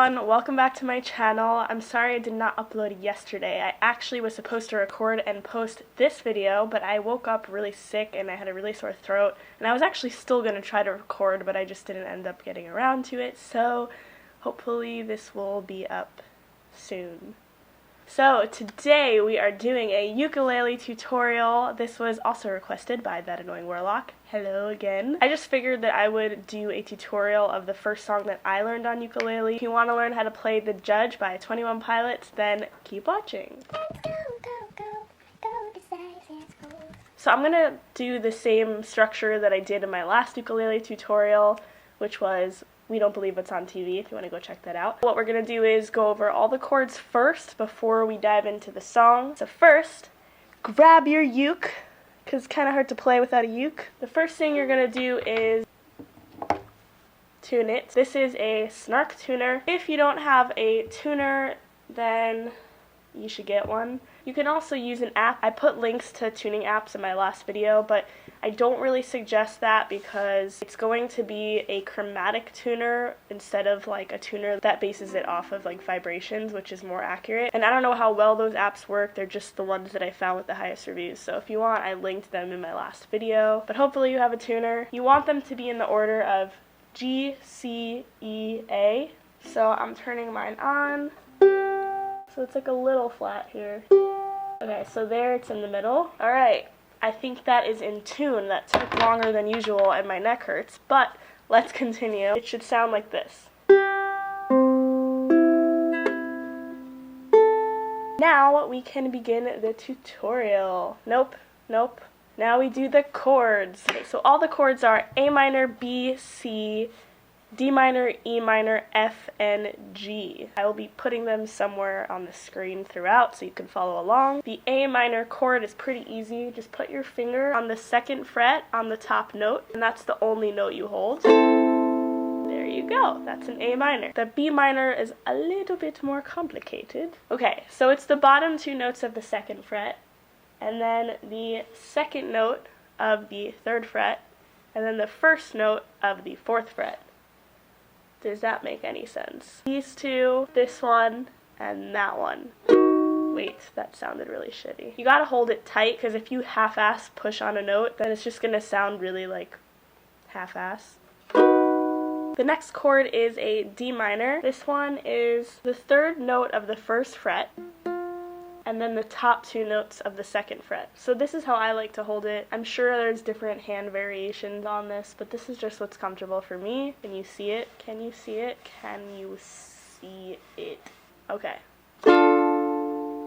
everyone, welcome back to my channel. I'm sorry I did not upload yesterday. I actually was supposed to record and post this video, but I woke up really sick and I had a really sore throat, and I was actually still going to try to record, but I just didn't end up getting around to it, so hopefully this will be up soon. So today we are doing a ukulele tutorial. This was also requested by That Annoying Warlock. Hello again. I just figured that I would do a tutorial of the first song that I learned on ukulele. If you want to learn how to play The Judge by 21 Pilots, then keep watching. So I'm going to do the same structure that I did in my last ukulele tutorial, which was We Don't Believe What's on TV, if you want to go check that out. What we're going to do is go over all the chords first before we dive into the song. So first, grab your uke, because it's kind of hard to play without a uke. The first thing you're going to do is tune it. This is a snark tuner. If you don't have a tuner, then you should get one. You can also use an app. I put links to tuning apps in my last video, but I don't really suggest that because it's going to be a chromatic tuner instead of like a tuner that bases it off of like vibrations, which is more accurate. And I don't know how well those apps work. They're just the ones that I found with the highest reviews. So if you want, I linked them in my last video. But hopefully you have a tuner. You want them to be in the order of G, C, E, A. So I'm turning mine on. So it's like a little flat here. Okay, so there it's in the middle. Alright, I think that is in tune. That took longer than usual and my neck hurts, but let's continue. It should sound like this. Now we can begin the tutorial. Nope. Now we do the chords. Okay, so all the chords are A minor, B, C, D minor, E minor, F, and G. I will be putting them somewhere on the screen throughout so you can follow along. The A minor chord is pretty easy. Just put your finger on the second fret on the top note, and that's the only note you hold. There you go. That's an A minor. The B minor is a little bit more complicated. Okay, so it's the bottom two notes of the second fret, and then the second note of the third fret, and then the first note of the fourth fret. Does that make any sense? These two, this one, and that one. Wait, that sounded really shitty. You gotta hold it tight, because if you half-ass push on a note, then it's just gonna sound really, like, half-ass. The next chord is a D minor. This one is the third note of the first fret, and then the top two notes of the second fret. So this is how I like to hold it. I'm sure there's different hand variations on this, but this is just what's comfortable for me. Can you see it? Can you see it? Can you see it? Okay.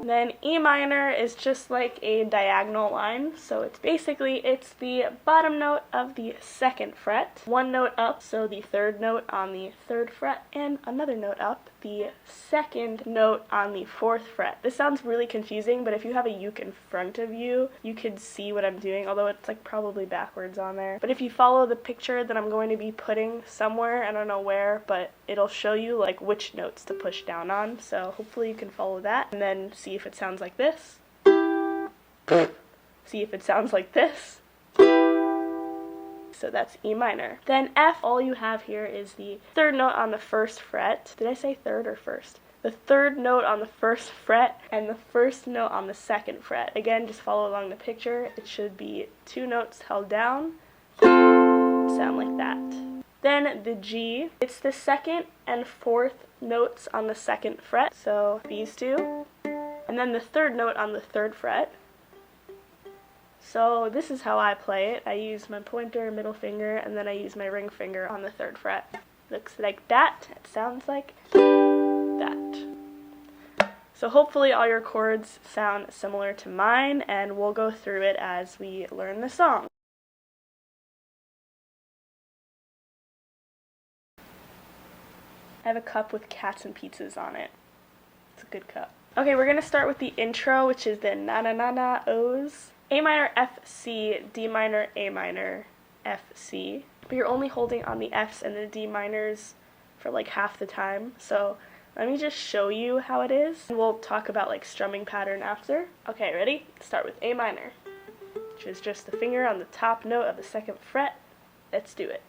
Then E minor is just like a diagonal line, so it's the bottom note of the second fret, one note up, so the third note on the third fret, and another note up, the second note on the fourth fret. This sounds really confusing, but if you have a uke in front of you, you can see what I'm doing, although it's like probably backwards on there. But if you follow the picture that I'm going to be putting somewhere, I don't know where, but it'll show you like which notes to push down on, so hopefully you can follow that, and then see if it sounds like this. See if it sounds like this. So that's E minor. Then F, all you have here is the third note on the first fret. Did I say third or first? The third note on the first fret and the first note on the second fret. Again, just follow along the picture. It should be two notes held down. Sound like that. Then the G, it's the second and fourth notes on the second fret. So these two. And then the third note on the third fret. So this is how I play it. I use my pointer, middle finger, and then I use my ring finger on the third fret. Looks like that. It sounds like that. So hopefully all your chords sound similar to mine, and we'll go through it as we learn the song. I have a cup with cats and pizzas on it. It's a good cup. Okay, we're going to start with the intro, which is the na-na-na-na-ohs. A minor, F, C, D minor, A minor, F, C. But you're only holding on the Fs and the D minors for like half the time. So let me just show you how it is. And we'll talk about like strumming pattern after. Okay, ready? Start with A minor, which is just the finger on the top note of the second fret. Let's do it.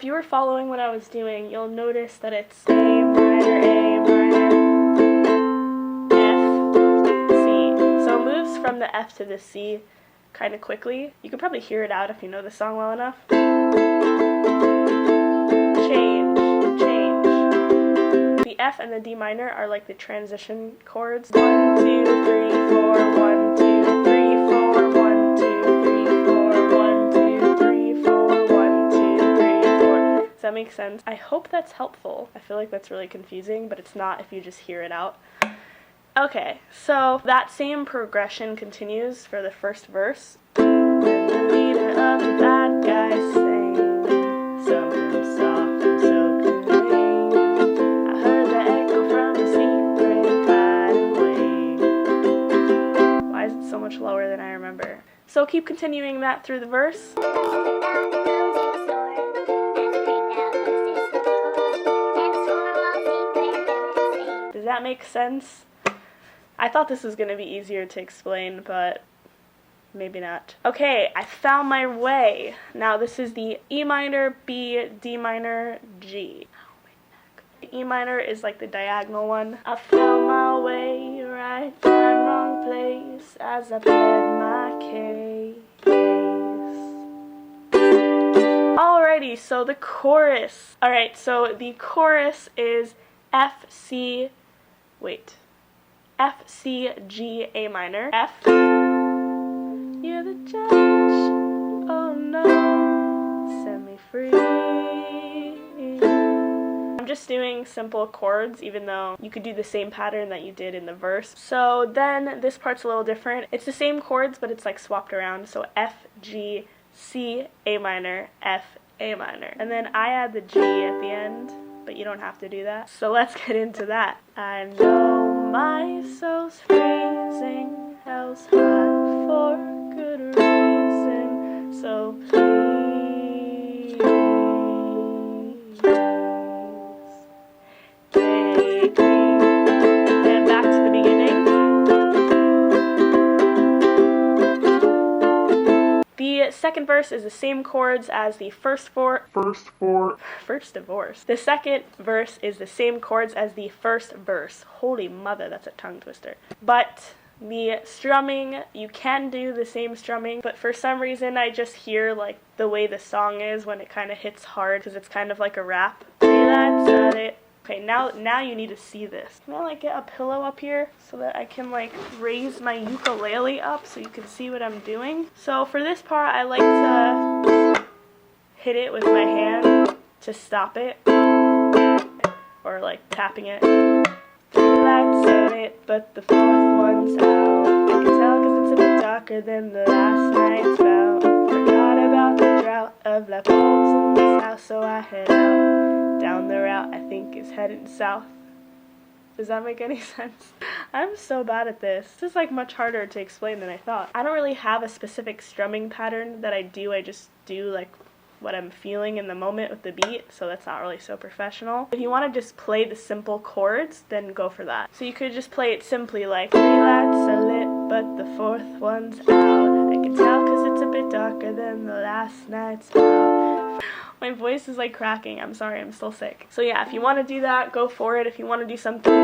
if you were following what I was doing, you'll notice that it's A minor, F, C. So it moves from the F to the C kind of quickly. You could probably hear it out if you know the song well enough. Change. The F and the D minor are like the transition chords. 1, 2, 3, 4, 1, 2, 3, 4, 1, 2, 3, 4, 1, 2, 3, 4, 1, 2, 3, 4. Does that make sense? I hope that's helpful. I feel like that's really confusing, but it's not if you just hear it out. Okay, so that same progression continues for the first verse. And the leader of the bad guys sang something soft and so plain. I heard the echo from the secret hiding. Why is it so much lower than I remember? So keep continuing that through the verse. Does that make sense? I thought this was going to be easier to explain, but maybe not. Okay, I found my way. Now this is the E minor, B, D minor, G. The E minor is like the diagonal one. I found my way, right time, wrong place, as I pled my case. Alrighty, so the chorus. Alright, so the chorus is F, C, G, A minor, F. You're the judge, oh no, set me free. I'm just doing simple chords, even though you could do the same pattern that you did in the verse. So then this part's a little different. It's the same chords, but it's like swapped around. So F, G, C, A minor, F, A minor. And then I add the G at the end, but you don't have to do that. So let's get into that. I know my soul's freezing, hell's hot for good reason, so please take me. And back to the beginning. The second verse is the same chords as the first divorce. The second verse is the same chords as the first verse. Holy mother, that's a tongue twister. But the strumming, you can do the same strumming, but for some reason I just hear like the way the song is when it kind of hits hard, because it's kind of like a rap. Okay, now you need to see this. Can I like get a pillow up here so that I can like raise my ukulele up so you can see what I'm doing? So for this part, I like to hit it with my hand to stop it, or like tapping it. 3 lights in it, but the 4th one's out. I can tell cause it's a bit darker than the last night's bout. Forgot about the drought of left holes in this house, so I head out. Down the route I think is heading south. Does that make any sense? I'm so bad at this. This is like much harder to explain than I thought. I don't really have a specific strumming pattern that I do. I just do like what I'm feeling in the moment with the beat, so that's not really so professional. If you want to just play the simple chords, then go for that. So you could just play it simply like 3 lights are lit, but the 4th one's out. I can tell cause it's a bit darker than the last night's bout. My voice is like cracking. I'm sorry, I'm still sick. So yeah, if you want to do that, go for it. If you want to do something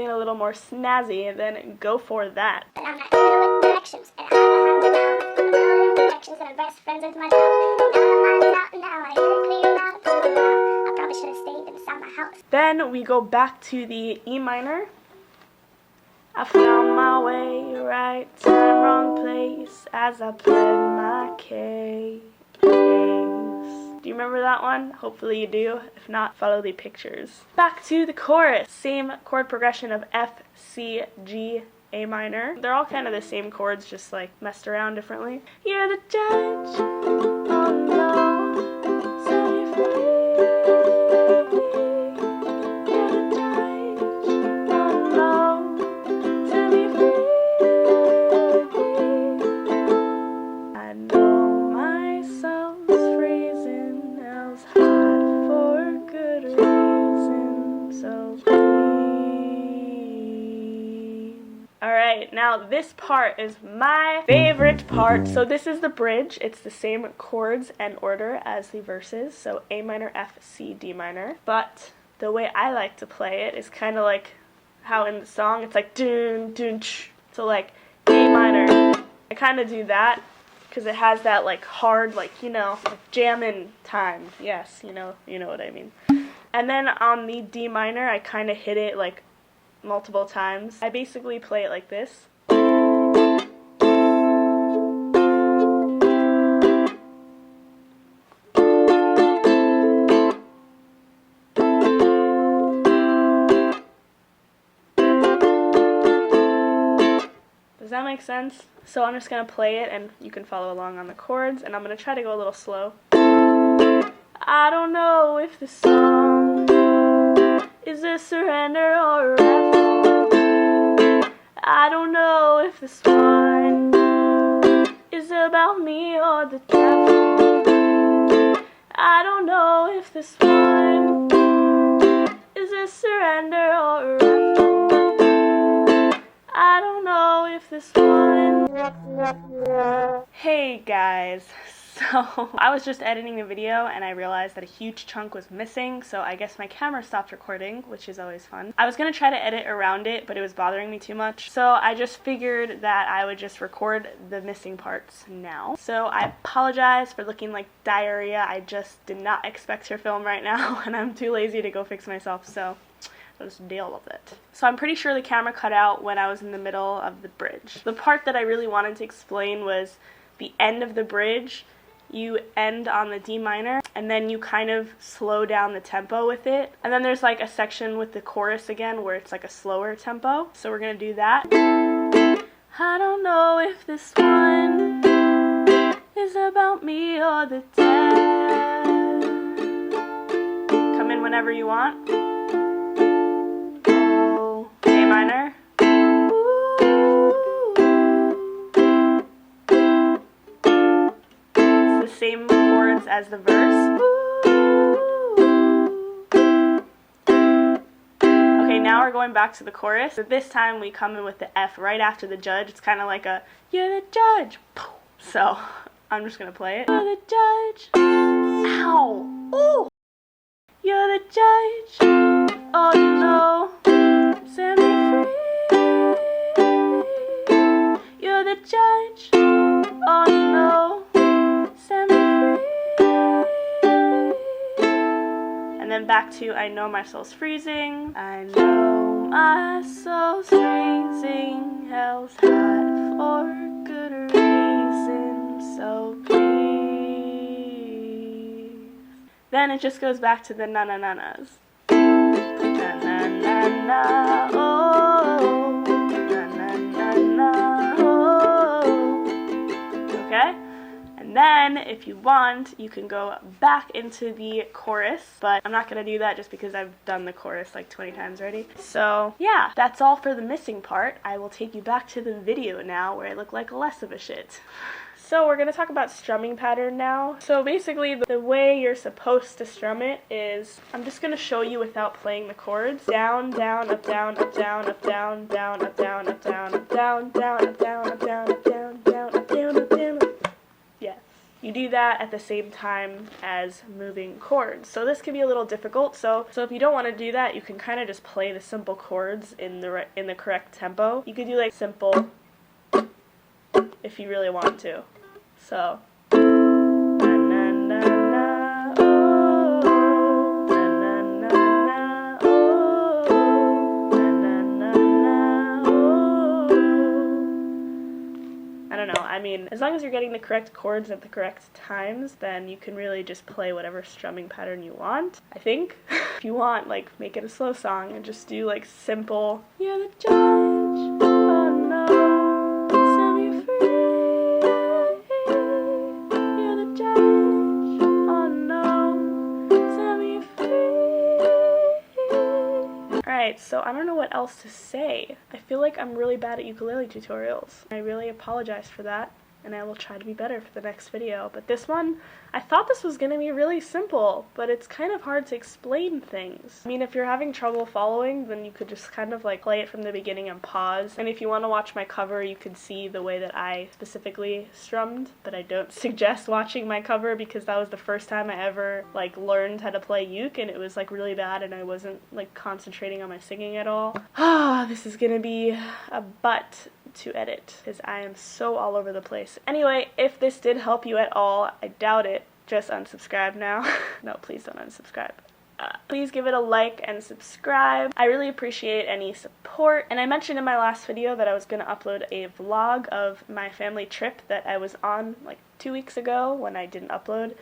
a little more snazzy, then go for that. And I'm not good with directions, and I'm in directions, and I'm best friends with my dog. Now my mind's out, and now I hear it clear out from the route. I probably should have stayed inside my house. Then we go back to the E minor. I found my way, right time, wrong place, as I pled my case. Do you remember that one? Hopefully you do. If not, follow the pictures. Back to the chorus. Same chord progression of F, C, G, A minor. They're all kind of the same chords, just like messed around differently. You're the judge, oh no, set me free. You're the judge, oh no, set me free. I know my soul's freezing, hell's hot for good reason, so please. Alright, now Now this part is my favorite part. So this is the bridge. It's the same chords and order as the verses. So A minor, F, C, D minor. But the way I like to play it is kind of like how in the song it's like dun dun ch. So like A minor. I kind of do that because it has that like hard, like, you know, like jamming time. Yes, you know what I mean. And then on the D minor, I kind of hit it like multiple times. I basically play it like this. Does that make sense? So I'm just going to play it and you can follow along on the chords, and I'm going to try to go a little slow. I don't know if this song is a surrender or a rap. I don't know if this one is about me or the devil. I don't know if this one is a surrender or a rap. I don't know if this one. Hey guys. So I was just editing the video and I realized that a huge chunk was missing, so I guess my camera stopped recording, which is always fun. I was going to try to edit around it, but it was bothering me too much, so I just figured that I would just record the missing parts now. So I apologize for looking like diarrhea. I just did not expect to film right now, and I'm too lazy to go fix myself, so I'll just deal with it. So I'm pretty sure the camera cut out when I was in the middle of the bridge. The part that I really wanted to explain was the end of the bridge. You end on the D minor, and then you kind of slow down the tempo with it. And then there's like a section with the chorus again where it's like a slower tempo. So we're gonna do that. I don't know if this one is about me or the dead. Come in whenever you want. Oh, A minor. Same chords as the verse. Okay, now we're going back to the chorus. So this time we come in with the F right after the judge. It's kind of like a, you're the judge. So I'm just going to play it. You're the judge. Ow. Ooh. You're the judge. Oh no. Set me free. You're the judge. Oh no. And then back to I know my soul's freezing. I know my soul's freezing. Hell's hot for good reason. So please. Then it just goes back to the na na na na's. Na na na na oh. Na na na na oh. Okay? And then, if you want, you can go back into the chorus, but I'm not going to do that just because I've done the chorus like 20 times already. So, yeah, that's all for the missing part. I will take you back to the video now where I look like less of a shit. So we're going to talk about strumming pattern now. So basically, the way you're supposed to strum it is, I'm just going to show you without playing the chords. Down, down, up, down, up, down, up, down, down, up, down, up, down, up, down, down, up, down, up, down, up, down, down, up, down, up, down. Yes. You do that at the same time as moving chords. So this can be a little difficult. So if you don't want to do that, you can kind of just play the simple chords in the correct tempo. You could do like simple if you really want to. So na na na na oh, na na na na oh, na na na na oh. I don't know. I mean, as long as you're getting the correct chords at the correct times, then you can really just play whatever strumming pattern you want, I think. If you want, like, make it a slow song and just do, like, simple, you're the judge, oh no, set me free, you're the judge, oh no, set me free. Alright, so I don't know what else to say. I feel like I'm really bad at ukulele tutorials. I really apologize for that. and I will try to be better for the next video. But this one, I thought this was going to be really simple, but it's kind of hard to explain things. I mean, if you're having trouble following, then you could just kind of like play it from the beginning and pause. And if you want to watch my cover, you could see the way that I specifically strummed, but I don't suggest watching my cover because that was the first time I ever like learned how to play uke, and it was like really bad and I wasn't like concentrating on my singing at all. This is gonna be a butt to edit because I am so all over the place. Anyway, if this did help you at all, I doubt it, just unsubscribe now. No, please don't unsubscribe. Please give it a like and subscribe. I really appreciate any support. And I mentioned in my last video that I was going to upload a vlog of my family trip that I was on like 2 weeks ago when I didn't upload.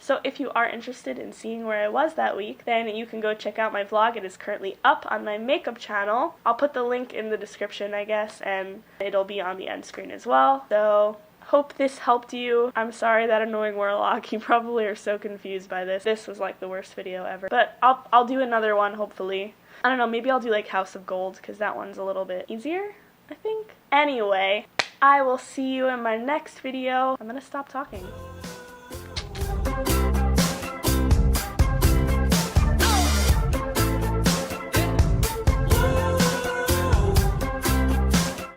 So if you are interested in seeing where I was that week, then you can go check out my vlog. It is currently up on my makeup channel. I'll put the link in the description, I guess, and it'll be on the end screen as well. So hope this helped you. I'm sorry, that annoying warlock. You probably are so confused by this. This was like the worst video ever. But I'll do another one, hopefully. I don't know, maybe I'll do like House of Gold, because that one's a little bit easier, I think. Anyway, I will see you in my next video. I'm gonna stop talking.